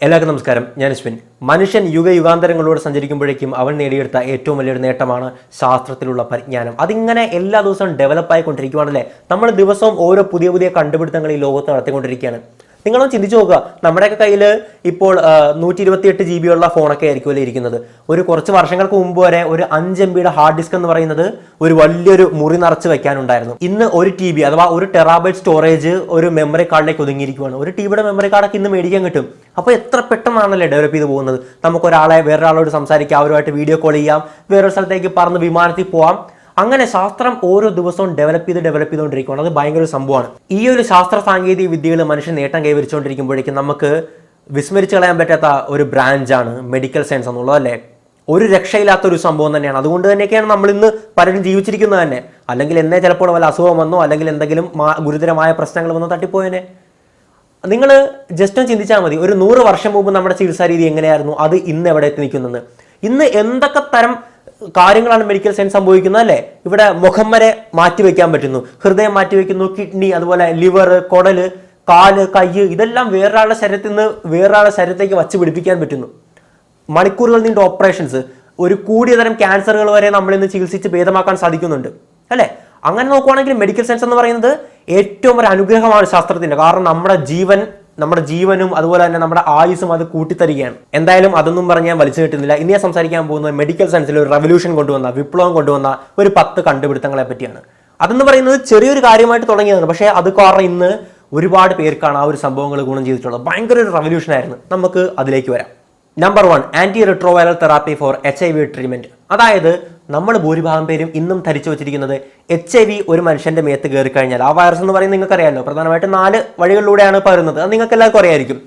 എല്ലാവർക്കും നമസ്കാരം. ഞാൻ അശ്വിൻ. മനുഷ്യൻ യുഗാന്തരങ്ങളിലൂടെ സഞ്ചരിക്കുമ്പോഴേക്കും അവൻ നേടിയെടുത്ത ഏറ്റവും വലിയൊരു നേട്ടമാണ് ശാസ്ത്രത്തിലുള്ള പരിജ്ഞാനം. അതിങ്ങനെ എല്ലാ ദിവസവും ഡെവലപ്പായിക്കൊണ്ടിരിക്കുകയാണല്ലേ. നമ്മൾ ദിവസവും ഓരോ പുതിയ പുതിയ കണ്ടുപിടുത്തങ്ങൾ ഈ ലോകത്ത് നടത്തിക്കൊണ്ടിരിക്കുകയാണ്. നിങ്ങളൊന്ന് ചിന്തിച്ചു നോക്കുക, നമ്മുടെയൊക്കെ കയ്യിൽ ഇപ്പോൾ 128 GB ഉള്ള ഫോണൊക്കെ ആയിരിക്കുമല്ലോ ഇരിക്കുന്നത്. ഒരു കുറച്ച് വർഷങ്ങൾക്ക് മുമ്പ് വരെ ഒരു 5 MB ഹാർഡ് ഡിസ്ക് എന്ന് പറയുന്നത് ഒരു വലിയൊരു മുറി നിറച്ച് വെക്കാനുണ്ടായിരുന്നു. ഇന്ന് 1 TB അഥവാ 1 ടെറാബൈറ്റ് സ്റ്റോറേജ് ഒരു മെമ്മറി കാർഡിലേക്ക് ഒതുങ്ങിയിരിക്കുകയാണ്. 1 TB മെമ്മറി കാർഡൊക്കെ ഇന്ന് മേടിക്കാൻ കിട്ടും. അപ്പോൾ എത്ര പെട്ടെന്നാണല്ലേ ഡെവലപ്പ് ചെയ്ത് പോകുന്നത്. നമുക്കൊരാളെ വേറൊരാളോട് സംസാരിക്കാം, അവരുമായിട്ട് വീഡിയോ കോൾ ചെയ്യാം, വേറൊരു സ്ഥലത്തേക്ക് പറന്ന് വിമാനത്തിൽ പോവാം. അങ്ങനെ ശാസ്ത്രം ഓരോ ദിവസവും ഡെവലപ്പ് ചെയ്തുകൊണ്ടിരിക്കുകയാണ്. അത് ഭയങ്കര ഒരു സംഭവമാണ്. ഈ ഒരു ശാസ്ത്ര സാങ്കേതിക വിദ്യകൾ മനുഷ്യൻ നേട്ടം കൈവരിച്ചുകൊണ്ടിരിക്കുമ്പോഴേക്കും നമുക്ക് വിസ്മരിച്ച് കളയാൻ പറ്റാത്ത ഒരു ബ്രാഞ്ചാണ് മെഡിക്കൽ സയൻസ് എന്നുള്ളത്, അല്ലേ. ഒരു രക്ഷയില്ലാത്തൊരു സംഭവം തന്നെയാണ്. അതുകൊണ്ട് തന്നെയൊക്കെയാണ് നമ്മൾ ഇന്ന് പലരും ജീവിച്ചിരിക്കുന്നത് തന്നെ. അല്ലെങ്കിൽ എന്നെ ചിലപ്പോൾ വല്ല അസുഖം വന്നോ അല്ലെങ്കിൽ എന്തെങ്കിലും ഗുരുതരമായ പ്രശ്നങ്ങൾ വന്നോ തട്ടിപ്പോയനെ. നിങ്ങൾ ജസ്റ്റ് ഒന്ന് ചിന്തിച്ചാൽ മതി, ഒരു 100 വർഷം മുമ്പ് നമ്മുടെ ചികിത്സാ രീതി എങ്ങനെയായിരുന്നു, അത് ഇന്ന് എവിടെ എത്തി നിൽക്കുന്നെന്ന്. ഇന്ന് എന്തൊക്കെ തരം കാര്യങ്ങളാണ് മെഡിക്കൽ സയൻസ് സംഭവിക്കുന്നത്, അല്ലേ. ഇവിടെ മുഖം വരെ മാറ്റിവെക്കാൻ പറ്റുന്നു, ഹൃദയം മാറ്റിവെക്കുന്നു, കിഡ്നി, അതുപോലെ ലിവർ, കുടല്, കാല്, കൈ, ഇതെല്ലാം വേറൊരാളുടെ ശരീരത്തിൽ നിന്ന് വേറൊരാളുടെ ശരീരത്തേക്ക് വച്ച് പിടിപ്പിക്കാൻ പറ്റുന്നു. മണിക്കൂറുകൾ നീണ്ട ഓപ്പറേഷൻസ്, ഒരു കൂടിയ തരം ക്യാൻസറുകൾ വരെ നമ്മളിന്ന് ചികിത്സിച്ച് ഭേദമാക്കാൻ സാധിക്കുന്നുണ്ട്, അല്ലേ. അങ്ങനെ നോക്കുവാണെങ്കിൽ മെഡിക്കൽ സയൻസ് എന്ന് പറയുന്നത് ഏറ്റവും ഒരു അനുഗ്രഹമാണ് ശാസ്ത്രത്തിന്റെ. കാരണം നമ്മുടെ ജീവനും അതുപോലെ തന്നെ നമ്മുടെ ആയുസ്സും അത് കൂട്ടിത്തരികയാണ്. എന്തായാലും അതൊന്നും പറഞ്ഞ് ഞാൻ വലിച്ചു കിട്ടുന്നില്ല. ഇനി ഞാൻ സംസാരിക്കാൻ പോകുന്നത് മെഡിക്കൽ സയൻസിൽ ഒരു റവല്യൂഷൻ കൊണ്ടുവന്ന, വിപ്ലവം കൊണ്ടുവന്ന ഒരു 10 കണ്ടുപിടുത്തങ്ങളെ പറ്റിയാണ്. അതെന്ന് പറയുന്നത് ചെറിയൊരു കാര്യമായിട്ട് തുടങ്ങിയതാണ്, പക്ഷേ അത് കാരണം ഇന്ന് ഒരുപാട് പേർക്കാണ് ആ ഒരു സംഭവങ്ങൾ ഗുണം ചെയ്തിട്ടുള്ളത്. ഭയങ്കര ഒരു റവല്യൂഷൻ ആയിരുന്നു. നമുക്ക് അതിലേക്ക് വരാം. Number 1, anti retroviral therapy for HIV treatment. അതായത് നമ്മൾ ഭൂരിഭാഗം പേരും ഇന്നും ധരിച്ചു വെച്ചിരിക്കുന്നത് HIV ഒരു മനുഷ്യന്റെ മേത്ത് കയറി കഴിഞ്ഞാൽ, ആ വൈറസ് എന്ന് പറയുന്നത് നിങ്ങൾക്ക് അറിയാമല്ലോ, പ്രധാനമായിട്ടും 4 വഴികളിലൂടെയാണ് പകരുന്നത്. അത് നിങ്ങൾക്ക് എല്ലാവർക്കും അറിയായിരിക്കും.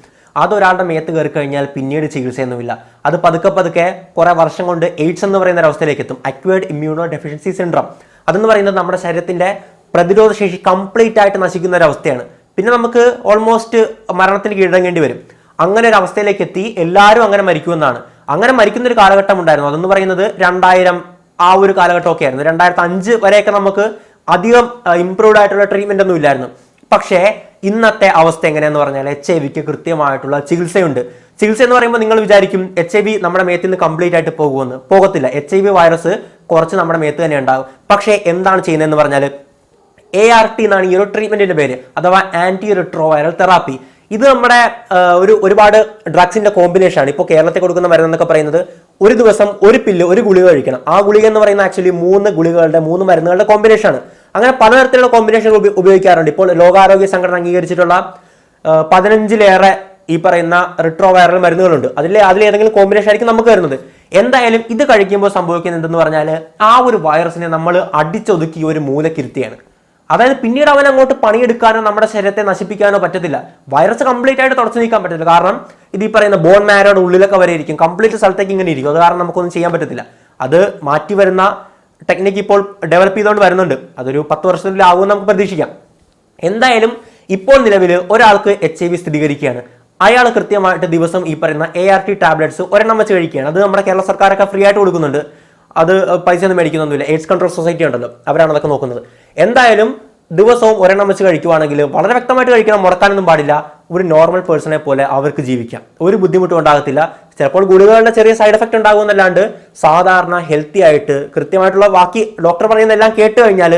അതൊരാളുടെ മേത്ത് കയറി കഴിഞ്ഞാൽ പിന്നീട് ചികിത്സയൊന്നുമില്ല. അത് പതുക്കെ കുറെ വർഷം കൊണ്ട് എയ്ഡ്സ് എന്ന് പറയുന്ന ഒരു അവസ്ഥയിലേക്ക് എത്തും, അക്വയർഡ് ഇമ്മ്യൂണോ ഡെഫിഷ്യൻസി സിൻഡ്രോം. അതെന്ന് പറയുന്നത് നമ്മുടെ ശരീരത്തിന്റെ പ്രതിരോധ ശേഷി കംപ്ലീറ്റ് ആയിട്ട് നശിക്കുന്ന ഒരു അവസ്ഥയാണ്. പിന്നെ നമുക്ക് ഓൾമോസ്റ്റ് മരണത്തിന് കീഴടങ്ങേണ്ടി വരും. അങ്ങനെ ഒരു അവസ്ഥയിലേക്ക് എത്തി എല്ലാവരും അങ്ങനെ മരിക്കുമെന്നാണ്. അങ്ങനെ മരിക്കുന്ന ഒരു കാലഘട്ടം ഉണ്ടായിരുന്നു. അതെന്ന് പറയുന്നത് 2000 ആ ഒരു കാലഘട്ടമൊക്കെ ആയിരുന്നു. 2005 വരെയൊക്കെ നമുക്ക് അധികം ഇംപ്രൂവ്ഡ് ആയിട്ടുള്ള ട്രീറ്റ്മെന്റ് ഒന്നും ഇല്ലായിരുന്നു. പക്ഷേ ഇന്നത്തെ അവസ്ഥ എങ്ങനെയാന്ന് പറഞ്ഞാൽ HIV കൃത്യമായിട്ടുള്ള ചികിത്സയുണ്ട്. ചികിത്സ എന്ന് പറയുമ്പോൾ നിങ്ങൾ വിചാരിക്കും HIV നമ്മുടെ മേത്തിൽ നിന്ന് കംപ്ലീറ്റ് ആയിട്ട് പോകുമെന്ന്. പോകത്തില്ല. HIV വൈറസ് കുറച്ച് നമ്മുടെ മേത്ത് തന്നെ ഉണ്ടാകും. പക്ഷേ എന്താണ് ചെയ്യുന്നതെന്ന് പറഞ്ഞാൽ ART എന്നാണ് ഈ ഒരു ട്രീറ്റ്മെന്റിന്റെ പേര്, അഥവാ ആന്റി റിട്രോവൈറൽ തെറാപ്പി. ഇത് നമ്മുടെ ഒരുപാട് ഡ്രഗ്സിന്റെ കോമ്പിനേഷൻ ആണ്. ഇപ്പോൾ കേരളത്തിൽ കൊടുക്കുന്ന മരുന്ന് എന്നൊക്കെ പറയുന്നത് ഒരു ദിവസം ഒരു പില്ല്, ഒരു ഗുളിക കഴിക്കണം. ആ ഗുളിക എന്ന് പറയുന്നത് ആക്ച്വലി 3 മരുന്നുകളുടെ കോമ്പിനേഷൻ ആണ്. അങ്ങനെ പലതരത്തിലുള്ള കോമ്പിനേഷൻ ഉപയോഗിക്കാറുണ്ട്. ഇപ്പോൾ ലോകാരോഗ്യ സംഘടന അംഗീകരിച്ചിട്ടുള്ള 15-ലേറെ ഈ പറയുന്ന റിട്രോവൈറൽ മരുന്നുകളുണ്ട്. അതിലേതെങ്കിലും കോമ്പിനേഷൻ ആയിരിക്കും നമുക്ക് വരുന്നത്. എന്തായാലും ഇത് കഴിക്കുമ്പോൾ സംഭവിക്കുന്നത് എന്തെന്ന് പറഞ്ഞാൽ ആ ഒരു വൈറസിനെ നമ്മൾ അടിച്ചൊതുക്കി ഒരു മൂലക്കിരുത്തിയാണ്. അതായത് പിന്നീട് അവൻ അങ്ങോട്ട് പണിയെടുക്കാനോ നമ്മുടെ ശരീരത്തെ നശിപ്പിക്കാനോ പറ്റത്തില്ല. വൈറസ് കംപ്ലീറ്റ് ആയിട്ട് തുടച്ചു നീക്കാൻ പറ്റത്തില്ല. കാരണം ഇത് ഈ പറയുന്ന ബോൺ മാരോയുടെ ഉള്ളിലൊക്കെ വരെ ഇരിക്കും, കംപ്ലീറ്റ് സ്ഥലത്തേക്ക് ഇങ്ങനെ ഇരിക്കും. അത് കാരണം നമുക്കൊന്നും ചെയ്യാൻ പറ്റത്തില്ല. അത് മാറ്റി വരുന്ന ടെക്നിക്ക് ഇപ്പോൾ ഡെവലപ്പ് ചെയ്തുകൊണ്ട് വരുന്നുണ്ട്. അതൊരു 10 വർഷത്തിനുള്ളിൽ ആകുമെന്ന് നമുക്ക് പ്രതീക്ഷിക്കാം. എന്തായാലും ഇപ്പോൾ നിലവിൽ ഒരാൾക്ക് HIV സ്ഥിരീകരിക്കുകയാണ്. അയാൾ കൃത്യമായിട്ട് ദിവസം ഈ പറയുന്ന ART ടാബ്ലറ്റ്സ് ഒരെണ്ണം വെച്ച് കഴിക്കുകയാണ്. അത് നമ്മുടെ കേരള സർക്കാരൊക്കെ ഫ്രീ ആയിട്ട് കൊടുക്കുന്നുണ്ട്. അത് പൈസ ഒന്നും മേടിക്കുന്നൊന്നുമില്ല. എയ്ഡ്സ് കൺട്രോൾ സൊസൈറ്റി ഉണ്ടല്ലോ, അവരാണ് അതൊക്കെ നോക്കുന്നത്. എന്തായാലും ദിവസവും ഒരെണ്ണം വെച്ച് കഴിക്കുവാണെങ്കിൽ വളരെ വ്യക്തമായിട്ട് കഴിക്കണം, മുടക്കാനൊന്നും പാടില്ല. ഒരു നോർമൽ പേഴ്സണെ പോലെ അവർക്ക് ജീവിക്കാം, ഒരു ബുദ്ധിമുട്ടും ഉണ്ടാകത്തില്ല. ചിലപ്പോൾ ഗുളികകളുടെ ചെറിയ സൈഡ് എഫക്റ്റ് ഉണ്ടാകുമെന്നല്ലാണ്ട് സാധാരണ ഹെൽത്തി ആയിട്ട് കൃത്യമായിട്ടുള്ള ബാക്കി ഡോക്ടർ പറയുന്നതെല്ലാം കേട്ട് കഴിഞ്ഞാൽ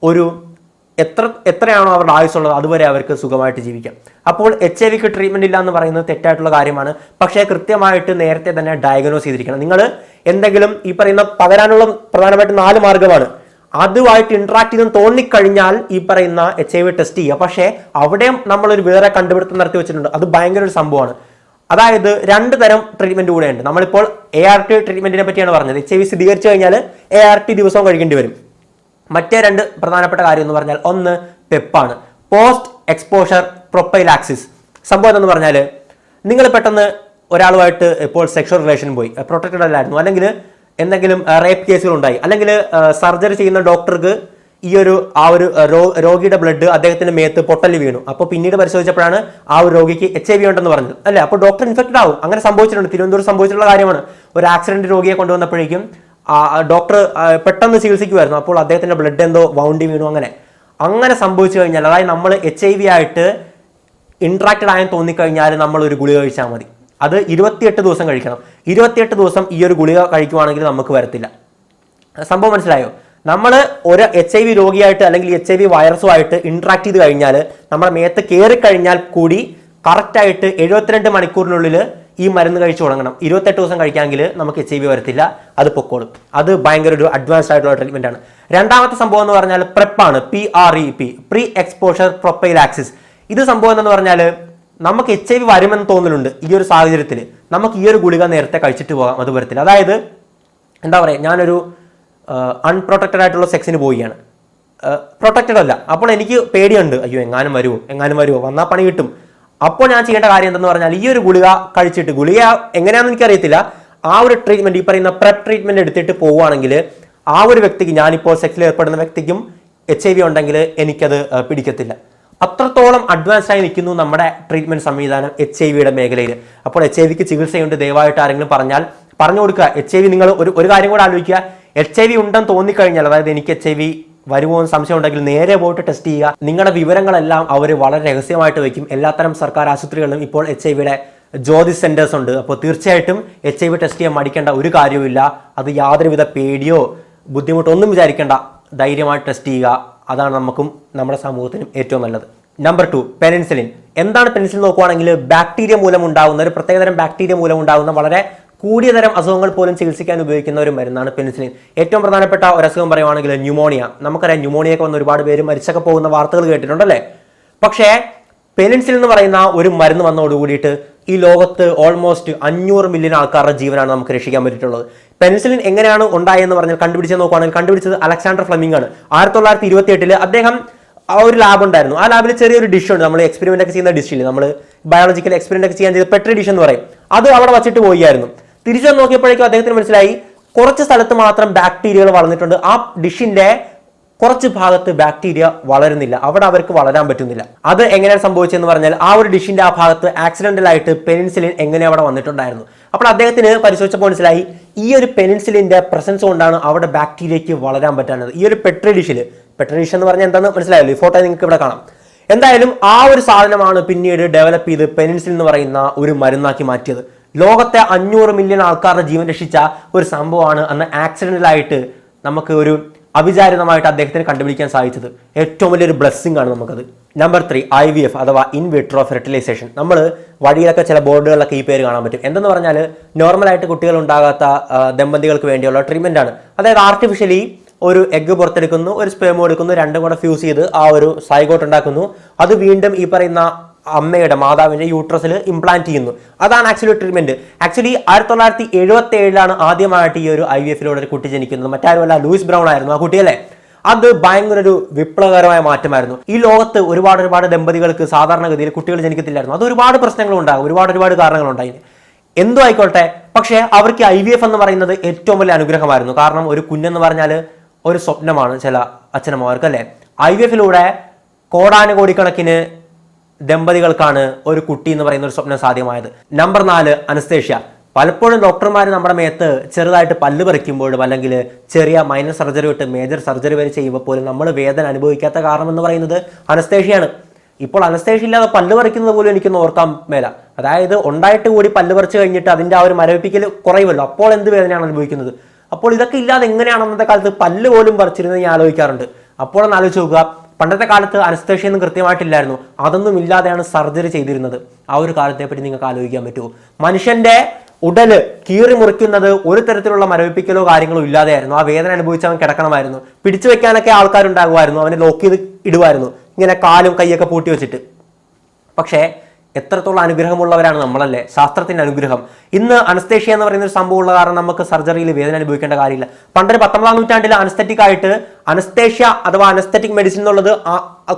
ഒരു എത്രയാണോ അവരുടെ ആയുസ്സുള്ളത് അതുവരെ അവർക്ക് സുഖമായിട്ട് ജീവിക്കാം. അപ്പോൾ HIV ട്രീറ്റ്മെന്റ് ഇല്ല എന്ന് പറയുന്നത് തെറ്റായിട്ടുള്ള കാര്യമാണ്. പക്ഷേ കൃത്യമായിട്ട് നേരത്തെ തന്നെ ഡയഗ്നോസ് ചെയ്തിരിക്കണം. നിങ്ങൾ എന്തെങ്കിലും ഈ പറയുന്ന പകരാനുള്ള പ്രധാനമായിട്ട് 4 മാർഗമാണ്. അതുമായിട്ട് ഇന്ററാക്ട് ചെയ്തെന്ന് തോന്നിക്കഴിഞ്ഞാൽ ഈ പറയുന്ന HIV ടെസ്റ്റ് ചെയ്യുക. പക്ഷേ അവിടെയും നമ്മളൊരു വേറെ കണ്ടുപിടുത്തം നടത്തി വെച്ചിട്ടുണ്ട്. അത് ഭയങ്കര ഒരു സംഭവമാണ്. അതായത് 2 തരം ട്രീറ്റ്മെന്റ് കൂടെ ഉണ്ട്. നമ്മളിപ്പോൾ ART ട്രീറ്റ്മെന്റിനെ പറ്റിയാണ് പറഞ്ഞത്. HIV സ്ഥിരീകരിച്ചു കഴിഞ്ഞാൽ ART ദിവസവും കഴിക്കേണ്ടി വരും. മറ്റേ 2 പ്രധാനപ്പെട്ട കാര്യം എന്ന് പറഞ്ഞാൽ ഒന്ന് പെപ്പാണ്, പോസ്റ്റ് എക്സ്പോഷർ പ്രൊഫൈലാക്സിസ്. സംഭവം എന്ന് പറഞ്ഞാൽ നിങ്ങൾ പെട്ടെന്ന് ഒരാളുമായിട്ട് ഇപ്പോൾ സെക്ഷൽ റിലേഷൻ പോയി, പ്രൊട്ടക്റ്റഡ് അല്ലായിരുന്നു, അല്ലെങ്കിൽ എന്തെങ്കിലും റേപ്പ് കേസുകൾ ഉണ്ടായി, അല്ലെങ്കിൽ സർജറി ചെയ്യുന്ന ഡോക്ടർക്ക് ഈ ഒരു രോഗിയുടെ ബ്ലഡ് അദ്ദേഹത്തിന്റെ മേത്ത് പൊട്ടല് വീണു. അപ്പോൾ പിന്നീട് പരിശോധിച്ചപ്പോഴാണ് ആ ഒരു രോഗിക്ക് HIV ഉണ്ടെന്ന് പറഞ്ഞത്, അല്ലേ. അപ്പോൾ ഡോക്ടർ ഇൻഫെക്റ്റഡ് ആവും. അങ്ങനെ സംഭവിച്ചിട്ടുണ്ട്, തിരുവനന്തപുരം സംഭവിച്ചിട്ടുള്ള കാര്യമാണ്. ഒരു ആക്സിഡന്റ് രോഗിയെ കൊണ്ടുവന്നപ്പോഴേക്കും ഡോക്ടർ പെട്ടെന്ന് ചികിത്സിക്കുമായിരുന്നു. അപ്പോൾ അദ്ദേഹത്തിന്റെ ബ്ലഡ് എന്തോ വൗണ്ടി വീണു. അങ്ങനെ സംഭവിച്ചു കഴിഞ്ഞാൽ, അതായത് നമ്മൾ HIV ആയിട്ട് ഇന്ററാക്റ്റഡ് ആയെന്ന് തോന്നിക്കഴിഞ്ഞാൽ നമ്മൾ ഒരു ഗുളിക കഴിച്ചാൽ മതി. അത് 28 ദിവസം കഴിക്കണം. 28 ദിവസം ഈ ഒരു ഗുളിക കഴിക്കുവാണെങ്കിൽ നമുക്ക് വരത്തില്ല. സംഭവം മനസ്സിലായോ? നമ്മൾ ഒരു HIV രോഗിയായിട്ട് അല്ലെങ്കിൽ HIV വൈറസുമായിട്ട് ഇന്ററാക്ട് ചെയ്ത് കഴിഞ്ഞാൽ നമ്മുടെ മേത്ത് കയറി കഴിഞ്ഞാൽ കൂടി കറക്റ്റായിട്ട് 72 മണിക്കൂറിനുള്ളിൽ ഈ മരുന്ന് കഴിച്ചു തുടങ്ങണം. 28 ദിവസം കഴിക്കാമെങ്കിൽ നമുക്ക് HIV വരത്തില്ല, അത് പൊക്കോളും. അത് ഭയങ്കര ഒരു അഡ്വാൻസ്ഡ് ആയിട്ടുള്ള ട്രീറ്റ്മെന്റ് ആണ്. രണ്ടാമത്തെ സംഭവം എന്ന് പറഞ്ഞാൽ PrEP, പ്രീ എക്സ്പോഷർ പ്രൊഫൈലാക്സിസ്. ഇത് സംഭവം എന്ന് പറഞ്ഞാൽ നമുക്ക് HIV വരുമെന്ന് തോന്നലുണ്ട്. ഈ ഒരു സാഹചര്യത്തിൽ നമുക്ക് ഈ ഒരു ഗുളിക നേരത്തെ കഴിച്ചിട്ട് പോകാം, അത് വരത്തില്ല. അതായത് എന്താ പറയുക, ഞാനൊരു അൺപ്രൊട്ടക്റ്റഡ് ആയിട്ടുള്ള സെക്സിന് പോവുകയാണ്, പ്രൊട്ടക്റ്റഡ് അല്ല. അപ്പോൾ എനിക്ക് പേടിയുണ്ട്, അയ്യോ എങ്ങാനും വരുമോ, വന്നാൽ പണി കിട്ടും. അപ്പോൾ ഞാൻ ചെയ്യേണ്ട കാര്യം എന്തെന്ന് പറഞ്ഞാൽ ഈ ഒരു ഗുളിക കഴിച്ചിട്ട്, ഗുളിക എങ്ങനെയാണെന്ന് എനിക്കറിയത്തില്ല, ആ ഒരു ട്രീറ്റ്മെന്റ്, ഈ പറയുന്ന PrEP ട്രീറ്റ്മെന്റ് എടുത്തിട്ട് പോവുകയാണെങ്കിൽ ആ ഒരു വ്യക്തിക്ക്, ഞാനിപ്പോൾ സെക്സിൽ ഏർപ്പെടുന്ന വ്യക്തിക്കും HIV ഉണ്ടെങ്കിൽ എനിക്കത് പിടിക്കത്തില്ല. അത്രത്തോളം അഡ്വാൻസ് ആയി നിൽക്കുന്നു നമ്മുടെ ട്രീറ്റ്മെന്റ് സംവിധാനം HIV മേഖലയിൽ. അപ്പോൾ HIV ചികിത്സയുണ്ട്, ദയവായിട്ട് ആരെങ്കിലും പറഞ്ഞാൽ പറഞ്ഞു കൊടുക്കുക. HIV നിങ്ങൾ ഒരു കാര്യം കൂടെ ആലോചിക്കുക, HIV ഉണ്ടെന്ന് തോന്നിക്കഴിഞ്ഞാൽ, അതായത് എനിക്ക് HIV വരുമോ എന്ന് സംശയം ഉണ്ടെങ്കിൽ നേരെ പോയിട്ട് ടെസ്റ്റ് ചെയ്യുക. നിങ്ങളുടെ വിവരങ്ങളെല്ലാം അവർ വളരെ രഹസ്യമായിട്ട് വയ്ക്കും. എല്ലാത്തരം സർക്കാർ ആശുപത്രികളിലും ഇപ്പോൾ HIV ജ്യോതിസ് സെന്റേഴ്സ് ഉണ്ട്. അപ്പോൾ തീർച്ചയായിട്ടും HIV ടെസ്റ്റ് ചെയ്യാൻ മടിക്കേണ്ട ഒരു കാര്യവുമില്ല. അത് യാതൊരുവിധ പേടിയോ ബുദ്ധിമുട്ടൊന്നും വിചാരിക്കേണ്ട, ധൈര്യമായിട്ട് ടെസ്റ്റ് ചെയ്യുക. അതാണ് നമുക്കും നമ്മുടെ സമൂഹത്തിനും ഏറ്റവും നല്ലത്. നമ്പർ 2, പെനിൻസിലിൻ. എന്താണ് പെനിൻസിലിൻ നോക്കുവാണെങ്കിൽ ബാക്ടീരിയ മൂലം ഉണ്ടാകുന്ന, ഒരു പ്രത്യേകതരം ബാക്ടീരിയ മൂലം ഉണ്ടാകുന്ന വളരെ കൂടിയ തരം അസുഖങ്ങൾ പോലും ചികിത്സിക്കാൻ ഉപയോഗിക്കുന്ന ഒരു മരുന്നാണ് പെനിസിലിൻ. ഏറ്റവും പ്രധാനപ്പെട്ട ഒരു അസുഖം പറയുവാണെങ്കിൽ ന്യൂമോണിയ. നമുക്കറിയാം, ന്യൂമോണിയൊക്കെ വന്ന് ഒരുപാട് പേര് മരിച്ചൊക്കെ പോകുന്ന വാർത്തകൾ കേട്ടിട്ടുണ്ടല്ലേ. പക്ഷേ പെനിൻസിലിൻ എന്ന് പറയുന്ന ഒരു മരുന്ന് വന്നതോടുകൂടിയിട്ട് ഈ ലോകത്ത് ഓൾമോസ്റ്റ് 500 മില്യൺ ആൾക്കാരുടെ ജീവനാണ് നമുക്ക് രക്ഷിക്കാൻ പറ്റിയിട്ടുള്ളത്. പെനിസിലിൻ എങ്ങനെയാണ് ഉണ്ടായെന്ന് പറഞ്ഞാൽ കണ്ടുപിടിച്ചത് നോക്കുകയാണെങ്കിൽ കണ്ടുപിടിച്ചത് അലക്സാണ്ടർ ഫ്ലെമിംഗ് ആണ്. 1928 അദ്ദേഹം ആ ഒരു ലാബ് ഉണ്ടായിരുന്നു. ആ ലാബിൽ ചെറിയൊരു ഡിഷ് ഉണ്ട്, നമ്മൾ എക്സ്പെരിമെന്റ് ഒക്കെ ചെയ്യുന്ന ഡിഷിൽ, നമ്മൾ ബയോളജിക്കൽ എക്സ്പെരിമെന്റ് ഒക്കെ ചെയ്യാൻ ചെയ്ത പെട്രി ഡിഷ് എന്ന് പറയും, അത് അവിടെ വച്ചിട്ട് പോയിരുന്നു. തിരിച്ചു നോക്കിയപ്പോഴേക്കും അദ്ദേഹത്തിന് മനസ്സിലായി കുറച്ച് സ്ഥലത്ത് മാത്രം ബാക്ടീരിയകൾ വളർന്നിട്ടുണ്ട്, ആ ഡിഷിന്റെ കുറച്ച് ഭാഗത്ത് ബാക്ടീരിയ വളരുന്നില്ല, അവിടെ അവർക്ക് വളരാൻ പറ്റുന്നില്ല. അത് എങ്ങനെയാണ് സംഭവിച്ചതെന്ന് പറഞ്ഞാൽ ആ ഒരു ഡിഷിന്റെ ആ ഭാഗത്ത് ആക്സിഡന്റൽ ആയിട്ട് പെനിൻസിലിൻ എങ്ങനെ അവിടെ വന്നിട്ടുണ്ടായിരുന്നു. അപ്പോൾ അദ്ദേഹത്തിന് പരിശോധിച്ചപ്പോൾ മനസ്സിലായി ഈ ഒരു പെനിൻസിലിന്റെ പ്രസൻസ് കൊണ്ടാണ് അവിടെ ബാക്ടീരിയയ്ക്ക് വളരാൻ പറ്റാത്തത്. ഈ ഒരു പെട്രി ഡിഷ് എന്ന് പറഞ്ഞാൽ എന്താണെന്ന് മനസ്സിലായല്ലോ, ഈ ഫോട്ടോ നിങ്ങൾക്ക് ഇവിടെ കാണാം. എന്തായാലും ആ ഒരു സാധനമാണ് പിന്നീട് ഡെവലപ്പ് ചെയ്ത് പെനിൻസിലിൻ എന്ന് പറയുന്ന ഒരു മരുന്നാക്കി മാറ്റിയത്. ലോകത്തെ 500 മില്യൺ ആൾക്കാരുടെ ജീവൻ രക്ഷിച്ച ഒരു സംഭവമാണ് അന്ന് ആക്സിഡന്റലായിട്ട് നമുക്ക് ഒരു അവിചാരിതമായിട്ട് അദ്ദേഹത്തിന് കണ്ടുപിടിക്കാൻ സാധിച്ചത്. ഏറ്റവും വലിയൊരു ബ്ലെസ്സിംഗ് ആണ് നമുക്കത്. നമ്പർ 3, IVF അഥവാ ഇൻ വിട്രോ ഫെർട്ടിലൈസേഷൻ. നമ്മൾ വഴിയിലൊക്കെ ചില ബോർഡുകളിലൊക്കെ ഈ പേര് കാണാൻ പറ്റും. എന്തെന്ന് പറഞ്ഞാൽ നോർമലായിട്ട് കുട്ടികൾ ഉണ്ടാകാത്ത ദമ്പതികൾക്ക് വേണ്ടിയുള്ള ട്രീറ്റ്മെന്റ് ആണ്. അതായത് ആർട്ടിഫിഷ്യലി ഒരു എഗ്ഗ് പുറത്തെടുക്കുന്നു, ഒരു സ്പേം എടുക്കുന്നു, രണ്ടും കൂടെ ഫ്യൂസ് ചെയ്ത് ആ ഒരു സൈഗോട്ട് ഉണ്ടാക്കുന്നു. അത് വീണ്ടും ഈ പറയുന്ന മാതാവിന്റെ യൂട്രസിൽ ഇംപ്ലാന്റ് ചെയ്യുന്നു. അതാണ് ആക്ച്വലി ട്രീറ്റ്മെന്റ്. ആക്ച്വലി 1977 ആദ്യമായിട്ട് ഈ ഒരു IVF-ലൂടെ ഒരു കുട്ടി ജനിക്കുന്നത്. മറ്റാരുമല്ല, ലൂയിസ് ബ്രൗൺ ആയിരുന്നു ആ കുട്ടിയല്ലേ. അത് ഭയങ്കര ഒരു വിപ്ലവകരമായ മാറ്റമായിരുന്നു. ഈ ലോകത്ത് ഒരുപാട് ദമ്പതികൾക്ക് സാധാരണഗതിയിൽ കുട്ടികൾ ജനിക്കത്തില്ലായിരുന്നു. അത് ഒരുപാട് പ്രശ്നങ്ങളുണ്ടാകും, ഒരുപാട് കാരണങ്ങളുണ്ടായി. എന്തോ ആയിക്കോട്ടെ, പക്ഷേ അവർക്ക് IVF എന്ന് പറയുന്നത് ഏറ്റവും വലിയ അനുഗ്രഹമായിരുന്നു. കാരണം ഒരു കുഞ്ഞെന്ന് പറഞ്ഞാൽ ഒരു സ്വപ്നമാണ് ചില അച്ഛനമ്മമാർക്ക് അല്ലേ. IVF-ലൂടെ കോടാനുകോടിക്കണക്കിന് ദമ്പതികൾക്കാണ് ഒരു കുട്ടി എന്ന് പറയുന്ന ഒരു സ്വപ്നം സാധ്യമായത്. Number 4, anaesthesia. പലപ്പോഴും ഡോക്ടർമാർ നമ്മുടെ മേത്ത് ചെറുതായിട്ട് പല്ല് പറിക്കുമ്പോഴും അല്ലെങ്കിൽ ചെറിയ മൈനർ സർജറി തൊട്ട് മേജർ സർജറി വരെ ചെയ്യുമ്പോൾ പോലും നമ്മൾ വേദന അനുഭവിക്കാത്ത കാരണം എന്ന് പറയുന്നത് അനസ്തേഷ്യയാണ്. ഇപ്പോൾ അനസ്തേഷ്യ ഇല്ലാതെ പല്ല് പറിക്കുന്നത് പോലും എനിക്കൊന്ന് ഓർക്കാൻ മേല. അതായത് ഉണ്ടായിട്ട് കൂടി പല്ല് പറിച്ചു കഴിഞ്ഞിട്ട് അതിൻ്റെ ആ ഒരു മരവിപ്പിക്കൽ കുറയുമല്ലോ, അപ്പോൾ എന്ത് വേദനയാണ് അനുഭവിക്കുന്നത്. അപ്പോൾ ഇതൊക്കെ ഇല്ലാതെ എങ്ങനെയാണ് അന്നത്തെ കാലത്ത് പല്ല് പോലും പറിച്ചിരുന്നത് ഞാൻ ആലോചിക്കാറുണ്ട്. അപ്പോഴൊന്ന് ആലോചിച്ച് നോക്കുക, പണ്ടത്തെ കാലത്ത് അനസ്തേഷ്യ ഒന്നും കൃത്യമായിട്ടില്ലായിരുന്നു, അതൊന്നും ഇല്ലാതെയാണ് സർജറി ചെയ്തിരുന്നത്. ആ ഒരു കാലത്തെ പറ്റി നിങ്ങൾക്ക് ആലോചിക്കാൻ പറ്റുമോ? മനുഷ്യന്റെ ഉടല് കീറി മുറിക്കുന്നത് ഒരു തരത്തിലുള്ള മരവിപ്പിക്കലോ കാര്യങ്ങളോ ഇല്ലാതെയായിരുന്നു. ആ വേദന അനുഭവിച്ച് അവൻ കിടക്കണമായിരുന്നു. പിടിച്ചു വെക്കാനൊക്കെ ആൾക്കാരുണ്ടാകുമായിരുന്നു, അവനെ ലോക്ക് ചെയ്ത് ഇടുമായിരുന്നു, ഇങ്ങനെ കാലും കൈയൊക്കെ പൂട്ടി വെച്ചിട്ട്. പക്ഷേ എത്രത്തോളം അനുഗ്രഹമുള്ളവരാണ് നമ്മളല്ലേ, ശാസ്ത്രത്തിന്റെ അനുഗ്രഹം. ഇന്ന് അനസ്തേഷ്യ എന്ന് പറയുന്ന ഒരു സംഭവം ഉള്ള കാരണം നമുക്ക് സർജറിയിൽ വേദന അനുഭവിക്കേണ്ട കാര്യമില്ല. പണ്ടൊരു 19ാം നൂറ്റാണ്ടിൽ അനസ്തെറ്റിക് ആയിട്ട് അനസ്തേഷ്യ അഥവാ അനസ്തെറ്റിക് മെഡിസിൻ എന്നുള്ളത്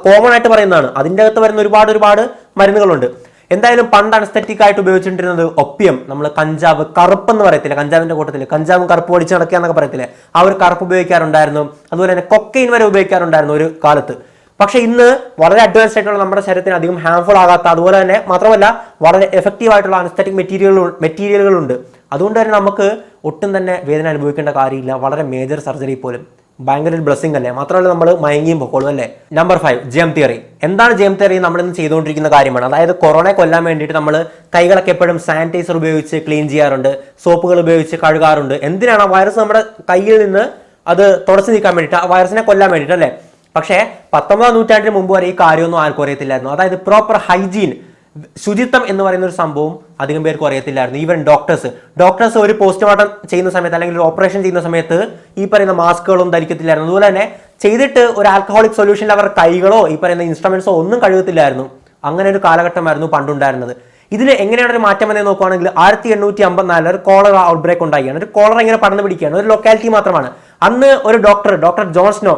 കോമൺ ആയിട്ട് പറയുന്നതാണ്. അതിൻ്റെ അകത്ത് വരുന്ന ഒരുപാട് മരുന്നുകളുണ്ട്. എന്തായാലും പണ്ട് അനസ്തെറ്റിക് ആയിട്ട് ഉപയോഗിച്ചിട്ടിരുന്നത് ഒപ്പിയം, നമ്മൾ കഞ്ചാവ്, കറുപ്പെന്ന് പറയത്തില്ല, കഞ്ചാവിന്റെ കൂട്ടത്തിൽ കഞ്ചാവും കറുപ്പ് പൊടിച്ച് നടക്കുക എന്നൊക്കെ പറയത്തില്ലേ, ആ ഒരു കറുപ്പ് ഉപയോഗിക്കാറുണ്ടായിരുന്നു. അതുപോലെ തന്നെ കൊക്കൈൻ വരെ ഉപയോഗിക്കാറുണ്ടായിരുന്നു ഒരു കാലത്ത്. പക്ഷെ ഇന്ന് വളരെ അഡ്വാൻസ്ഡ് ആയിട്ടുള്ള നമ്മുടെ ശരീരത്തിന് അധികം ഹാംഫുൾ ആകാത്ത, അതുപോലെ തന്നെ മാത്രമല്ല വളരെ എഫക്റ്റീവ് ആയിട്ടുള്ള അനസ്തെറ്റിക് മെറ്റീരിയലുകളുണ്ട്. അതുകൊണ്ട് തന്നെ നമുക്ക് ഒട്ടും തന്നെ വേദന അനുഭവിക്കേണ്ട കാര്യമില്ല, വളരെ മേജർ സർജറി പോലും. ഭയങ്കര ഒരു ബ്ലെസ്സിംഗ് അല്ലേ, മാത്രമല്ല നമ്മൾ മയങ്ങിയും പൊക്കോളും അല്ലേ. Number 5 germ theory. എന്താണ് ജെം തിയറി? നമ്മൾ ഇന്ന് ചെയ്തുകൊണ്ടിരിക്കുന്ന കാര്യമാണ്. അതായത് കൊറോണയെ കൊല്ലാൻ വേണ്ടിയിട്ട് നമ്മൾ കൈകളൊക്കെ എപ്പോഴും സാനിറ്റൈസർ ഉപയോഗിച്ച് ക്ലീൻ ചെയ്യാറുണ്ട്, സോപ്പുകൾ ഉപയോഗിച്ച് കഴുകാറുണ്ട്. എന്തിനാണ്? ആ വൈറസ് നമ്മുടെ കയ്യിൽ നിന്ന് അത് തുടച്ചു നീക്കാൻ വേണ്ടിയിട്ട്, ആ വൈറസിനെ കൊല്ലാൻ വേണ്ടിയിട്ട് അല്ലേ. പക്ഷേ 19ാം നൂറ്റാണ്ടിന് മുമ്പ് വരെ ഈ കാര്യമൊന്നും ആർക്കും അറിയത്തില്ലായിരുന്നു. അതായത് പ്രോപ്പർ ഹൈജീൻ, ശുചിത്വം എന്ന് പറയുന്ന ഒരു സംഭവം അധികം പേർക്കും അറിയത്തില്ലായിരുന്നു. ഈവൻ ഡോക്ടേഴ്സ് ഒരു പോസ്റ്റ്മോർട്ടം ചെയ്യുന്ന സമയത്ത് അല്ലെങ്കിൽ ഒരു ഓപ്പറേഷൻ ചെയ്യുന്ന സമയത്ത് ഈ പറയുന്ന മാസ്കുകളൊന്നും ധരിക്കത്തില്ലായിരുന്നു. അതുപോലെ തന്നെ ചെയ്തിട്ട് ഒരു ആൽക്കഹോളിക് സൊല്യൂഷനിൽ അവർ കൈകളോ ഈ പറയുന്ന ഇൻസ്ട്രുമെന്റ്സോ ഒന്നും കഴുകത്തില്ലായിരുന്നു. അങ്ങനെ ഒരു കാലഘട്ടമായിരുന്നു പണ്ടുണ്ടായിരുന്നത്. ഇതിൽ എങ്ങനെയാണ് ഒരു മാറ്റം എന്ന് നോക്കുകയാണെങ്കിൽ 1854 ഒരു കോളറ ഔട്ട് ബ്രേക്ക് ഉണ്ടാവുകയാണ്. ഒരു കോളറ ഇങ്ങനെ പടർന്നു പിടിക്കുകയാണ്. ഒരു ലൊക്കാലിറ്റി മാത്രമാണ്. അന്ന് ഒരു ഡോക്ടർ ജോൺ സ്നോ,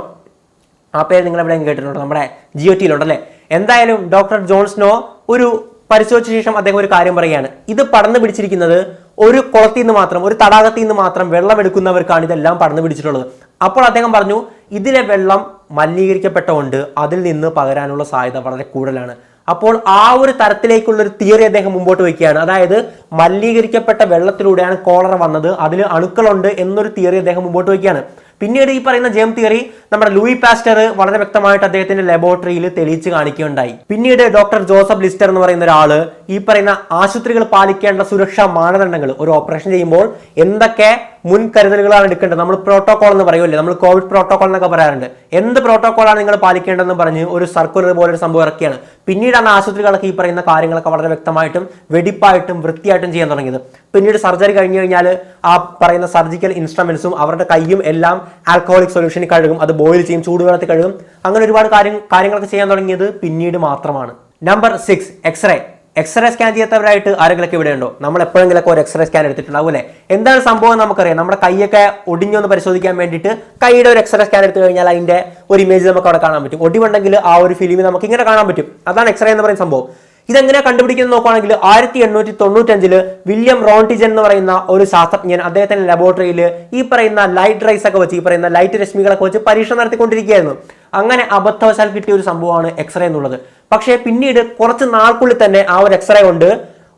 ആ പേര് നിങ്ങൾ എവിടെയും കേട്ടിട്ടുണ്ടോ? നമ്മുടെ GOT-യിലുണ്ടല്ലേ. എന്തായാലും ഡോക്ടർ ജോൺ സ്നോ ഒരു പരിശോധിച്ച ശേഷം അദ്ദേഹം ഒരു കാര്യം പറയുകയാണ്. ഇത് പടർന്നു പിടിച്ചിരിക്കുന്നത് ഒരു കുളത്തിൽ നിന്ന് മാത്രം, ഒരു തടാകത്തിൽ നിന്ന് മാത്രം വെള്ളം എടുക്കുന്നവർക്കാണ് ഇതെല്ലാം പടർന്നു പിടിച്ചിട്ടുള്ളത്. അപ്പോൾ അദ്ദേഹം പറഞ്ഞു, ഇതിലെ വെള്ളം മലിനീകരിക്കപ്പെട്ടതുകൊണ്ട് അതിൽ നിന്ന് പകരാനുള്ള സാധ്യത വളരെ കൂടുതലാണ്. അപ്പോൾ ആ ഒരു തരത്തിലേക്കുള്ള ഒരു തിയറി അദ്ദേഹം മുമ്പോട്ട് വയ്ക്കുകയാണ്. അതായത് മലിനീകരിക്കപ്പെട്ട വെള്ളത്തിലൂടെയാണ് കോളറ വന്നത്, അതിൽ അണുക്കളുണ്ട് എന്നൊരു തിയറി അദ്ദേഹം മുമ്പോട്ട് വയ്ക്കുകയാണ്. പിന്നീട് ഈ പറയുന്ന ജെം തിയറി നമ്മുടെ ലൂയി പാസ്റ്റർ വളരെ വ്യക്തമായിട്ട് അദ്ദേഹത്തിന്റെ ലബോറട്ടറിയിൽ തെളിയിച്ച് കാണിക്കുകയുണ്ടായി. പിന്നീട് ഡോക്ടർ ജോസഫ് ലിസ്റ്റർ എന്ന് പറയുന്ന ഒരാള് ഈ പറയുന്ന ആശുപത്രികൾ പാലിക്കേണ്ട സുരക്ഷാ മാനദണ്ഡങ്ങൾ, ഒരു ഓപ്പറേഷൻ ചെയ്യുമ്പോൾ എന്തൊക്കെ മുൻകരുതലുകളാണ് എടുക്കേണ്ടത്, നമ്മൾ പ്രോട്ടോകോൾ എന്ന് പറയുമല്ലേ, നമ്മൾ കോവിഡ് പ്രോട്ടോകോൾ എന്നൊക്കെ പറയാറുണ്ട്, എന്ത് പ്രോട്ടോകോളാണ് നിങ്ങൾ പാലിക്കേണ്ടതെന്ന് പറഞ്ഞ് ഒരു സർക്കുലർ പോലെ ഒരു സംഭവം ഇറക്കിയാണ്. പിന്നീടാണ് ആശുപത്രികളൊക്കെ ഈ പറയുന്ന കാര്യങ്ങളൊക്കെ വളരെ വ്യക്തമായിട്ടും വെടിപ്പായിട്ടും വൃത്തിയായിട്ടും ചെയ്യാൻ തുടങ്ങിയത്. പിന്നീട് സർജറി കഴിഞ്ഞു കഴിഞ്ഞാൽ ആ പറയുന്ന സർജിക്കൽ ഇൻസ്ട്രുമെന്റ്സും അവരുടെ കൈയും എല്ലാം ആൽക്കഹോളിക് സൊല്യൂഷനിൽ കഴുകും, അത് ബോയിൽ ചെയ്യും, ചൂടുവെള്ളത്തിൽ കഴുകും. അങ്ങനെ ഒരുപാട് കാര്യങ്ങളൊക്കെ ചെയ്യാൻ തുടങ്ങിയത് പിന്നീട് മാത്രമാണ്. നമ്പർ 6 എക്സ്റേ സ്കാൻ ചെയ്യാത്തവരായിട്ട് ആരെങ്കിലൊക്കെ ഇവിടെ ഉണ്ടോ? നമ്മൾ എപ്പോഴെങ്കിലൊക്കെ ഒരു എക്സ്റേ സ്കാൻ എടുത്തിട്ടുണ്ടാവും അല്ലേ. എന്താണ് സംഭവം നമുക്കറിയാം. നമ്മുടെ കൈയൊക്കെ ഒടിഞ്ഞൊന്ന് പരിശോധിക്കാൻ വേണ്ടിയിട്ട് കൈയുടെ ഒരു എക്സ്റേ സ്കാൻ എടുത്തു കഴിഞ്ഞാൽ അതിന്റെ ഒരു ഇമേജ് നമുക്ക് അവിടെ കാണാൻ പറ്റും. ഒടിവുണ്ടെങ്കിൽ ആ ഒരു ഫിലിം നമുക്ക് ഇങ്ങനെ കാണാൻ പറ്റും. അതാണ് എക്സ്റേ എന്ന് പറയുന്ന സംഭവം. ഇതെങ്ങനെ കണ്ടുപിടിക്കുന്നത് നോക്കുകയാണെങ്കിൽ 1895 വില്യം റോൺടിജൻ എന്ന് പറയുന്ന ഒരു ശാസ്ത്രജ്ഞൻ അദ്ദേഹത്തിന്റെ ലബോറട്ടറിയിൽ ഈ പറയുന്ന ലൈറ്റ് റൈസ് ഒക്കെ വെച്ച്, ഈ പറയുന്ന ലൈറ്റ് രശ്മികളൊക്കെ വെച്ച് പരീക്ഷണം നടത്തിക്കൊണ്ടിരിക്കുകയായിരുന്നു. അങ്ങനെ അബദ്ധവശാൽ കിട്ടിയ ഒരു സംഭവമാണ് എക്സ്റേ എന്നുള്ളത്. പക്ഷേ പിന്നീട് കുറച്ച് നാൾക്കുള്ളിൽ തന്നെ ആ ഒരു എക്സ്റേ കൊണ്ട്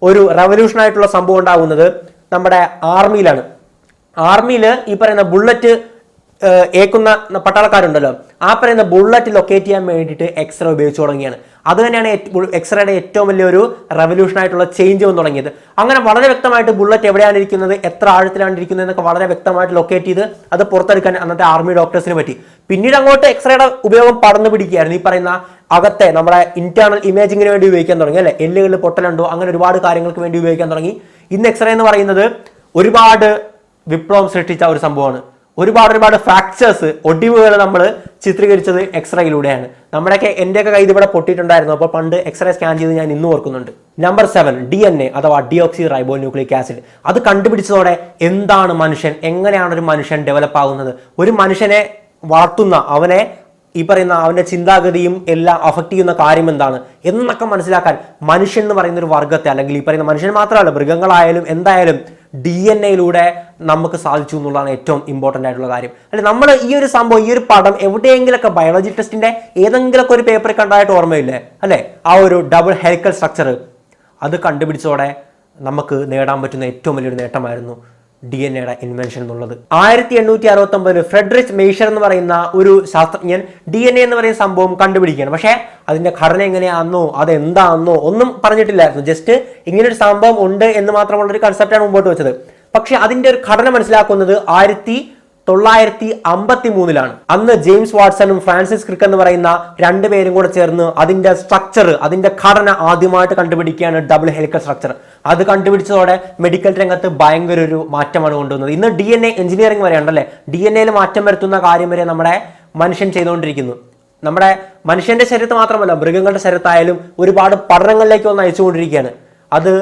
ഒരു റവല്യൂഷൻ ആയിട്ടുള്ള സംഭവം ഉണ്ടാകുന്നത് നമ്മുടെ ആർമിയിലാണ്. ആർമിയിൽ ഈ പറയുന്ന ബുള്ളറ്റ് ഏക്കുന്ന പട്ടാളക്കാരുണ്ടല്ലോ, ആ പറയുന്ന ബുള്ളറ്റ് ലൊക്കേറ്റ് ചെയ്യാൻ വേണ്ടിയിട്ട് എക്സ്റേ ഉപയോഗിച്ച് തുടങ്ങിയാണ്. അത് തന്നെയാണ് എക്സ്റേയുടെ ഏറ്റവും വലിയൊരു റവല്യൂഷൻ ആയിട്ടുള്ള ചേഞ്ച് വന്ന് തുടങ്ങിയത്. അങ്ങനെ വളരെ വ്യക്തമായിട്ട് ബുള്ളറ്റ് എവിടെയാണ് ഇരിക്കുന്നത്, എത്ര ആഴത്തിലാണ് ഇരിക്കുന്നത് എന്നൊക്കെ വളരെ വ്യക്തമായിട്ട് ലൊക്കേറ്റ് ചെയ്ത് അത് പുറത്തെടുക്കാൻ അന്നത്തെ ആർമി ഡോക്ടേഴ്സിന് പറ്റി. പിന്നീട് അങ്ങോട്ട് എക്സ്റേയുടെ ഉപയോഗം പടർന്നു പിടിക്കുകയായിരുന്നു. ഈ പറയുന്ന അകത്തെ നമ്മുടെ ഇന്റേണൽ ഇമേജിങ്ങിന് വേണ്ടി ഉപയോഗിക്കാൻ തുടങ്ങി അല്ലെ. എല്ലുകളിൽ പൊട്ടലുണ്ടോ, അങ്ങനെ ഒരുപാട് കാര്യങ്ങൾക്ക് വേണ്ടി ഉപയോഗിക്കാൻ തുടങ്ങി. ഇന്ന് എക്സ്റേ എന്ന് പറയുന്നത് ഒരുപാട് വിപ്ലവം സൃഷ്ടിച്ച ഒരു സംഭവമാണ്. ഒരുപാട് ഫ്രാക്ചേഴ്സ്, ഒടിവുകൾ നമ്മൾ ചിത്രീകരിച്ചത് എക്സ്റേയിലൂടെയാണ്. നമ്മുടെയൊക്കെ എന്റെയൊക്കെ കൈ ഇവിടെ പൊട്ടിയിട്ടുണ്ടായിരുന്നു. അപ്പോൾ പണ്ട് എക്സ്റേ സ്കാൻ ചെയ്ത് ഞാൻ ഇന്ന് ഓർക്കുന്നുണ്ട്. നമ്പർ 7 DNA അഥവാ ഡിയോക്സി റൈബോ ന്യൂക്ലിക് ആസിഡ്. അത് കണ്ടുപിടിച്ചതോടെ എന്താണ് മനുഷ്യൻ, എങ്ങനെയാണ് ഒരു മനുഷ്യൻ ഡെവലപ്പ് ആകുന്നത്, ഒരു മനുഷ്യനെ വളർത്തുന്ന അവനെ ഈ പറയുന്ന അവന്റെ ചിന്താഗതിയും എല്ലാം അഫക്ട് ചെയ്യുന്ന കാര്യം എന്താണ് എന്നൊക്കെ മനസ്സിലാക്കാൻ മനുഷ്യൻ എന്ന് പറയുന്ന ഒരു വർഗത്തെ, അല്ലെങ്കിൽ ഈ പറയുന്ന മനുഷ്യൻ മാത്രമല്ല മൃഗങ്ങളായാലും എന്തായാലും DNA നമുക്ക് സാധിച്ചു എന്നുള്ളതാണ് ഏറ്റവും ഇമ്പോർട്ടൻ്റ് ആയിട്ടുള്ള കാര്യം. അല്ലെ, നമ്മൾ ഈ ഒരു സംഭവം, ഈ ഒരു പടം എവിടെയെങ്കിലൊക്കെ ബയോളജി ടെസ്റ്റിന്റെ ഏതെങ്കിലുമൊക്കെ ഒരു പേപ്പറിൽ കണ്ടതായിട്ട് ഓർമ്മയില്ലേ അല്ലെ. ആ ഒരു ഡബിൾ ഹെലിക്കൽ സ്ട്രക്ചർ അത് കണ്ടുപിടിച്ചതോടെ നമുക്ക് നേടാൻ പറ്റുന്ന ഏറ്റവും വലിയൊരു നേട്ടമായിരുന്നു DNA ഇൻവെൻഷൻ എന്നുള്ളത്. 1869 ഫ്രെഡറിച്ച് മെയ്ഷർ എന്ന് പറയുന്ന ഒരു ശാസ്ത്രജ്ഞൻ DNA എന്ന് പറയുന്ന സംഭവം കണ്ടുപിടിക്കുകയാണ്. പക്ഷേ അതിന്റെ ഘടന എങ്ങനെയാണെന്നോ അതെന്താണെന്നോ ഒന്നും പറഞ്ഞിട്ടില്ലായിരുന്നു. ജസ്റ്റ് ഇങ്ങനൊരു സംഭവം ഉണ്ട് എന്ന് മാത്രമുള്ള ഒരു കൺസെപ്റ്റാണ് മുമ്പോട്ട് വെച്ചത്. പക്ഷെ അതിന്റെ ഒരു ഘടന മനസ്സിലാക്കുന്നത് 1953 അന്ന് ജെയിംസ് വാട്സണും ഫ്രാൻസിസ് ക്രിക്ക് എന്ന് പറയുന്ന രണ്ടുപേരും കൂടെ ചേർന്ന് അതിന്റെ സ്ട്രക്ചർ, അതിന്റെ ഘടന ആദ്യമായിട്ട് കണ്ടുപിടിക്കുകയാണ്, ഡബിൾ ഹെലിക്കൽ സ്ട്രക്ചർ. അത് കണ്ടുപിടിച്ചതോടെ മെഡിക്കൽ രംഗത്ത് ഭയങ്കര ഒരു മാറ്റമാണ് കൊണ്ടുവന്നത്. ഇന്ന് DNA എഞ്ചിനീയറിംഗ് വരെ ഉണ്ടല്ലേ, DNA മാറ്റം വരുത്തുന്ന കാര്യം വരെ നമ്മുടെ മനുഷ്യൻ ചെയ്തുകൊണ്ടിരിക്കുന്നു. നമ്മുടെ മനുഷ്യന്റെ ശരീരത്ത് മാത്രമല്ല മൃഗങ്ങളുടെ ശരീരത്തായാലും ഒരുപാട് പഠനങ്ങളിലേക്ക് ഒന്ന് അയച്ചുകൊണ്ടിരിക്കുകയാണ്. അത്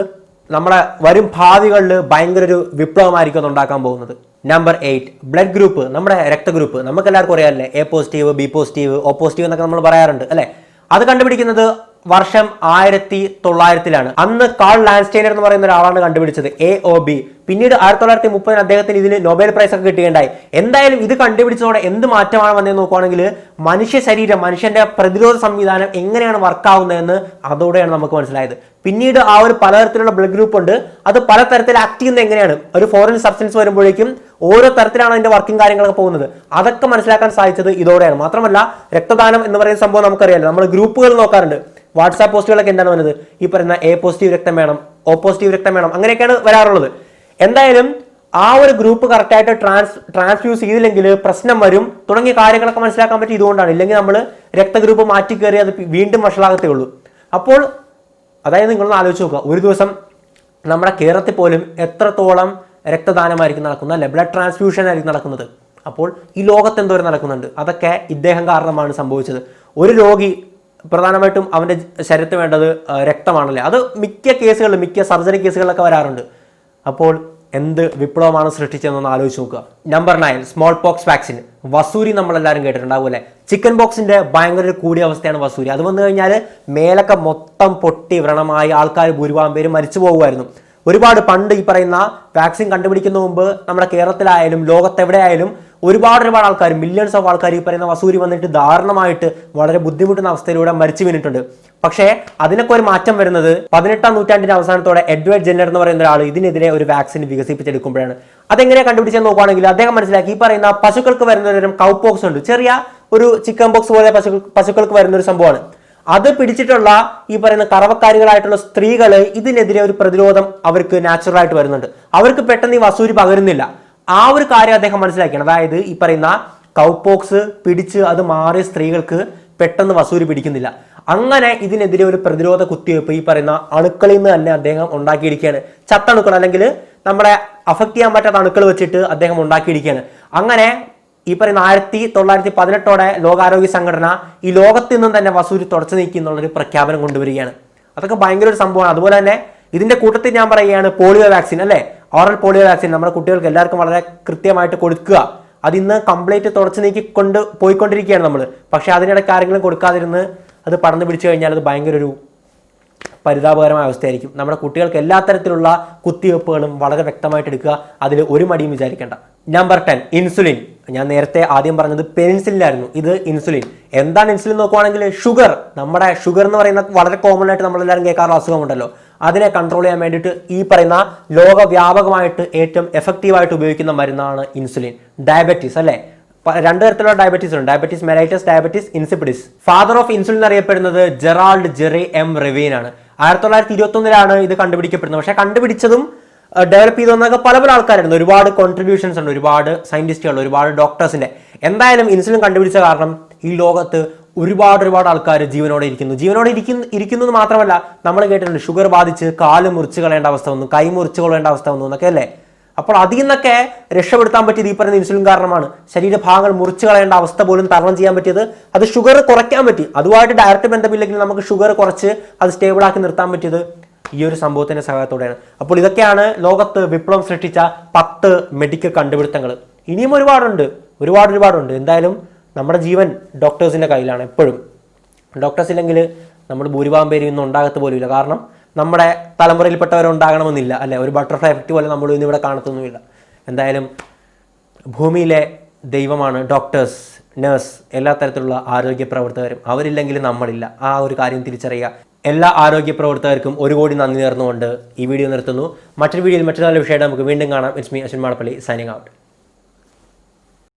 നമ്മുടെ വരും ഭാവികളിൽ ഭയങ്കര ഒരു വിപ്ലവമായിരിക്കും ഉണ്ടാക്കാൻ പോകുന്നത്. നമ്പർ 8 ബ്ലഡ് ഗ്രൂപ്പ്, നമ്മുടെ രക്തഗ്രൂപ്പ്. നമുക്ക് എല്ലാവർക്കും അറിയാമല്ലേ, A positive, B positive, O positive എന്നൊക്കെ നമ്മൾ പറയാറുണ്ട് അല്ലെ. അത് കണ്ടുപിടിക്കുന്നത് വർഷം 1900-ലാണ്. അന്ന് കാൾ ലാൻസ്റ്റൈനർ എന്ന് പറയുന്ന ഒരാളാണ് കണ്ടുപിടിച്ചത് AOB. പിന്നീട് 1930 അദ്ദേഹത്തിന് ഇതിന് നൊബേൽ പ്രൈസ് ഒക്കെ കിട്ടുകയുണ്ടായി. എന്തായാലും ഇത് കണ്ടുപിടിച്ചതോടെ എന്ത് മാറ്റമാണ് വന്നതെന്ന് നോക്കുകയാണെങ്കിൽ മനുഷ്യ ശരീരം, മനുഷ്യന്റെ പ്രതിരോധ സംവിധാനം എങ്ങനെയാണ് വർക്കാവുന്നതെന്ന് അതോടെയാണ് നമുക്ക് മനസ്സിലായത്. പിന്നീട് ആ ഒരു പലതരത്തിലുള്ള ബ്ലഡ് ഗ്രൂപ്പ് ഉണ്ട്, അത് പല തരത്തിൽ ആക്ട് ചെയ്യുന്നത് എങ്ങനെയാണ്, ഒരു ഫോറിൻ സബ്സ്റ്റൻസ് വരുമ്പോഴേക്കും ഓരോ തരത്തിലാണ് അതിന്റെ വർക്കിംഗ് കാര്യങ്ങളൊക്കെ പോകുന്നത്, അതൊക്കെ മനസ്സിലാക്കാൻ സാധിച്ചത് ഇതോടെയാണ്. മാത്രമല്ല രക്തദാനം എന്ന് പറയുന്ന സംഭവം നമുക്കറിയാലോ, നമ്മൾ ഗ്രൂപ്പുകൾ നോക്കാറുണ്ട്, വാട്സാപ്പ് പോസ്റ്റുകളൊക്കെ എന്താണ് വരുന്നത്, ഈ പറയുന്ന A പോസിറ്റീവ് രക്തം വേണം, O പോസിറ്റീവ് രക്തം വേണം, അങ്ങനെയൊക്കെയാണ് വരാറുള്ളത്. എന്തായാലും ആ ഒരു ഗ്രൂപ്പ് കറക്റ്റായിട്ട് ട്രാൻസ്ഫ്യൂസ് ചെയ്തില്ലെങ്കിൽ പ്രശ്നം വരും തുടങ്ങിയ കാര്യങ്ങളൊക്കെ മനസ്സിലാക്കാൻ പറ്റി ഇതുകൊണ്ടാണ്. ഇല്ലെങ്കിൽ നമ്മൾ രക്തഗ്രൂപ്പ് മാറ്റി കയറി അത് വീണ്ടും വഷളാകത്തേ ഉള്ളൂ. അപ്പോൾ അതായത് നിങ്ങളൊന്ന് ആലോചിച്ച് നോക്കുക, ഒരു ദിവസം നമ്മുടെ കേരളത്തിൽ പോലും എത്രത്തോളം രക്തദാനമായിരിക്കും നടക്കുന്നത്, അല്ലെ, ബ്ലഡ് ട്രാൻസ്ഫ്യൂഷൻ ആയിരിക്കും നടക്കുന്നത്. അപ്പോൾ ഈ ലോകത്ത് എന്തോരം നടക്കുന്നുണ്ട്, അതൊക്കെ ഇദ്ദേഹം കാരണമാണ് സംഭവിച്ചത്. ഒരു രോഗി പ്രധാനമായിട്ടും അവൻ്റെ ശരീരത്തിന് വേണ്ടത് രക്തമാണല്ലേ, അത് മിക്ക കേസുകളിലും, മിക്ക സർജറി കേസുകളിലൊക്കെ വരാറുണ്ട്. അപ്പോൾ എന്ത് വിപ്ലവമാണ് സൃഷ്ടിച്ചതെന്ന് ആലോചിച്ച് നോക്കുക. Number 9, smallpox vaccine. വസൂരി നമ്മളെല്ലാവരും കേട്ടിട്ടുണ്ടാവും അല്ലേ. ചിക്കൻ പോക്സിന്റെ ഭയങ്കര കൂടിയ അവസ്ഥയാണ് വസൂരി. അത് വന്നു കഴിഞ്ഞാൽ മേലൊക്കെ മൊത്തം പൊട്ടി വ്രണമായി ആൾക്കാർ ഭൂരിഭാഗം പേര് മരിച്ചു പോകുമായിരുന്നു. ഒരുപാട് പണ്ട് ഈ പറയുന്ന വാക്സിൻ കണ്ടുപിടിക്കുന്ന മുമ്പ് നമ്മുടെ കേരളത്തിലായാലും ലോകത്തെവിടെയായാലും ഒരുപാട് ആൾക്കാർ, മില്യൺസ് ഓഫ് ആൾക്കാർ ഈ പറയുന്ന വസൂരി വന്നിട്ട് ദാരുണമായിട്ട് വളരെ ബുദ്ധിമുട്ടുന്ന അവസ്ഥയിലൂടെ മരിച്ചു വീണിട്ടുണ്ട്. പക്ഷേ അതിനൊക്കെ ഒരു മാറ്റം വരുന്നത് 18ാം നൂറ്റാണ്ടിന്റെ അവസാനത്തോടെ എഡ്വേർഡ് ജെന്നർ എന്ന് പറയുന്ന ഒരാൾ ഇതിനെതിരെ ഒരു വാക്സിൻ വികസിപ്പിച്ചെടുക്കുമ്പോഴാണ്. അതെങ്ങനെ കണ്ടുപിടിച്ചെന്ന് നോക്കുകയാണെങ്കിൽ അദ്ദേഹം മനസ്സിലാക്കി, ഈ പറയുന്ന പശുക്കൾക്ക് വരുന്ന ഒരു കൗപോക്സ് ഉണ്ട്, ചെറിയ ഒരു ചിക്കൻ പോക്സ് പോലെ പശുക്കൾക്ക് വരുന്ന ഒരു സംഭവമാണ്. അത് പിടിച്ചിട്ടുള്ള ഈ പറയുന്ന കറവക്കാരികളായിട്ടുള്ള സ്ത്രീകൾ ഇതിനെതിരെ ഒരു പ്രതിരോധം അവർക്ക് നാച്ചുറൽ ആയിട്ട് വരുന്നുണ്ട്. അവർക്ക് പെട്ടെന്ന് ഈ വസൂരി പകരുന്നില്ല. ആ ഒരു കാര്യം അദ്ദേഹം മനസ്സിലാക്കിയാണ്. അതായത് ഈ പറയുന്ന കൗപോക്സ് പിടിച്ച് അത് മാറിയ സ്ത്രീകൾക്ക് പെട്ടെന്ന് വസൂരി പിടിക്കുന്നില്ല. അങ്ങനെ ഇതിനെതിരെ ഒരു പ്രതിരോധ കുത്തിവയ്പ്പ് ഈ പറയുന്ന അണുക്കളിൽ നിന്ന് തന്നെ അദ്ദേഹം ഉണ്ടാക്കിയിരിക്കുകയാണ്. ചത്തണുക്കൾ, അല്ലെങ്കിൽ നമ്മളെ അഫക്ട് ചെയ്യാൻ പറ്റാത്ത അണുക്കൾ വെച്ചിട്ട് അദ്ദേഹം ഉണ്ടാക്കിയിരിക്കുകയാണ്. അങ്ങനെ ഈ പറയുന്ന 1918 ലോകാരോഗ്യ സംഘടന ഈ ലോകത്തിൽ നിന്നും തന്നെ വസൂരി തുടച്ചു നീക്കി എന്നുള്ളൊരു പ്രഖ്യാപനം കൊണ്ടുവരികയാണ്. അതൊക്കെ ഭയങ്കര ഒരു സംഭവമാണ്. അതുപോലെ തന്നെ ഇതിന്റെ കൂട്ടത്തിൽ ഞാൻ പറയുകയാണ് പോളിയോ വാക്സിൻ, അല്ലെ, ഓറൽ പോളിയോ വാക്സിൻ നമ്മുടെ കുട്ടികൾക്ക് എല്ലാവർക്കും വളരെ കൃത്യമായിട്ട് കൊടുക്കുക. അത് ഇന്ന് കംപ്ലീറ്റ് തുടച്ചു നീക്കി പോയിക്കൊണ്ടിരിക്കുകയാണ് നമ്മൾ. പക്ഷെ അതിനിടയ്ക്ക് ആരെങ്കിലും കൊടുക്കാതിരുന്ന് അത് പടർന്നു പിടിച്ചു കഴിഞ്ഞാൽ അത് ഭയങ്കര ഒരു പരിതാപകരമായ അവസ്ഥയായിരിക്കും. നമ്മുടെ കുട്ടികൾക്ക് എല്ലാ തരത്തിലുള്ള കുത്തിവെപ്പുകളും വളരെ വ്യക്തമായിട്ട് എടുക്കുക, അതിൽ ഒരു മടിയും വിചാരിക്കേണ്ട. Number 10, insulin. ഞാൻ നേരത്തെ ആദ്യം പറഞ്ഞത് പെനിസിലിനായിരുന്നു, ഇത് ഇൻസുലിൻ. എന്താണ് ഇൻസുലിൻ നോക്കുവാണെങ്കിൽ ഷുഗർ, നമ്മുടെ ഷുഗർ എന്ന് പറയുന്ന വളരെ കോമൺ ആയിട്ട് നമ്മളെല്ലാവരും കേൾക്കാറുള്ള അസുഖമുണ്ടല്ലോ, അതിനെ കൺട്രോൾ ചെയ്യാൻ വേണ്ടിയിട്ട് ഈ പറയുന്ന ലോകവ്യാപകമായിട്ട് ഏറ്റവും എഫക്റ്റീവായിട്ട് ഉപയോഗിക്കുന്ന മരുന്നാണ് ഇൻസുലിൻ. ഡയബറ്റീസ്, അല്ലേ, രണ്ട് തരത്തിലുള്ള ഡയബറ്റീസ് ഉണ്ട്, diabetes mellitus, diabetes insipidus. Father of insulin അറിയപ്പെടുന്നത് ജെറാൾഡ് ജെറി എം റെവീൻ ആണ്. 1921 ഇത് കണ്ടുപിടിക്കപ്പെടുന്നത്. പക്ഷെ കണ്ടുപിടിച്ചതും ഡെവലപ്പ് ചെയ്തതൊക്കെ പല ആൾക്കാരുണ്ട്. ഒരുപാട് കോൺട്രിബ്യൂഷൻസ് ഉണ്ട്, ഒരുപാട് സയന്റിസ്റ്റുകൾ, ഒരുപാട് ഡോക്ടേഴ്സിന്റെ. എന്തായാലും ഇൻസുലിൻ കണ്ടുപിടിച്ച കാരണം ഈ ലോകത്ത് ഒരുപാട് ആൾക്കാർ ജീവനോടെ ഇരിക്കുന്നത് മാത്രമല്ല, നമ്മൾ കേട്ടിട്ടുണ്ട് ഷുഗർ ബാധിച്ച് കാല് മുറിച്ച് കളയേണ്ട അവസ്ഥ വന്നു, കൈ മുറിച്ച് കളയേണ്ട അവസ്ഥ വന്നു എന്നൊക്കെ അല്ലേ. അപ്പോൾ അതിൽ നിന്നൊക്കെ രക്ഷപ്പെടുത്താൻ പറ്റിയത് ഈ പറയുന്ന ഇൻസുലിൻ കാരണമാണ്. ശരീരഭാഗങ്ങൾ മുറിച്ച് കളയേണ്ട അവസ്ഥ പോലും തരണം ചെയ്യാൻ പറ്റിയത് അത് ഷുഗർ കുറയ്ക്കാൻ പറ്റി. അതുമായിട്ട് ഡയറക്റ്റ് ബന്ധമില്ലെങ്കിൽ നമുക്ക് ഷുഗർ കുറച്ച് അത് സ്റ്റേബിൾ ആക്കി നിർത്താൻ പറ്റിയത് ഈ ഒരു സംഭവത്തിന്റെ സഹായത്തോടെയാണ്. അപ്പോൾ ഇതൊക്കെയാണ് ലോകത്ത് വിപ്ലവം സൃഷ്ടിച്ച 10 മെഡിക്കൽ കണ്ടുപിടുത്തങ്ങൾ. ഇനിയും ഒരുപാടുണ്ട്. എന്തായാലും നമ്മുടെ ജീവൻ ഡോക്ടേഴ്സിന്റെ കയ്യിലാണ് എപ്പോഴും. ഡോക്ടേഴ്സ് ഇല്ലെങ്കിൽ നമ്മൾ ഭൂരിഭാഗം പേര് ഇന്നും ഉണ്ടാകത്ത് പോലുമില്ല. കാരണം നമ്മുടെ തലമുറയിൽപ്പെട്ടവരുണ്ടാകണമെന്നില്ല, അല്ലെ, ഒരു ബട്ടർഫ്ലൈ എഫക്റ്റ് പോലെ നമ്മൾ ഇന്ന് ഇവിടെ കാണത്തൊന്നുമില്ല. എന്തായാലും ഭൂമിയിലെ ദൈവമാണ് ഡോക്ടേഴ്സ്, നഴ്സ്, എല്ലാ തരത്തിലുള്ള ആരോഗ്യ പ്രവർത്തകരും. അവരില്ലെങ്കിൽ നമ്മളില്ല. ആ ഒരു കാര്യം തിരിച്ചറിയുക. എല്ലാ ആരോഗ്യ പ്രവർത്തകർക്കും 1 കോടി നന്ദി നേർന്നുകൊണ്ട് ഈ വീഡിയോ നിർത്തുന്നു. മറ്റൊരു വീഡിയോയിൽ മറ്റൊരു നല്ല വിഷയമായിട്ട് നമുക്ക് വീണ്ടും കാണാം. It's me Ashwin Madappally, signing out.